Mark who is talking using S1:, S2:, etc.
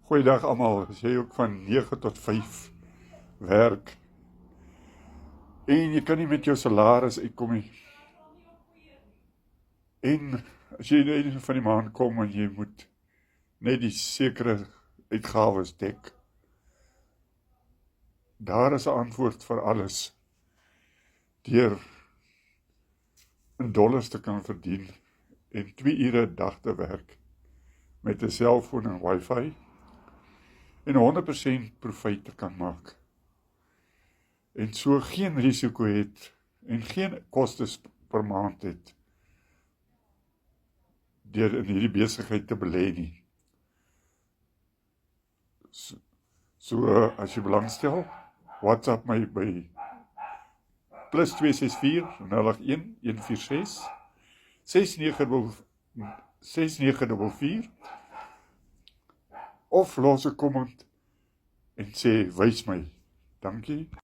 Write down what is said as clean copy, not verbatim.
S1: Goeiedag almal, as jy ook van 9 tot 5 werk en jy kan nie met jou salaris uitkom nie. En as jy net van die maand kom en jy moet net die sekere uitgawes dek, daar is 'n antwoord vir alles. Deur in dollars te kan verdien en 2 ure 'n dag te werk met 'n selfoon en wifi en 100% profijt te kan maak. En so geen risiko het en geen kostes per maand het deur in hierdie besigheid te belê nie. So as jy belangstel, WhatsApp my by +264 081 146 6944 of los 'n comment en sê wys my. Dankie.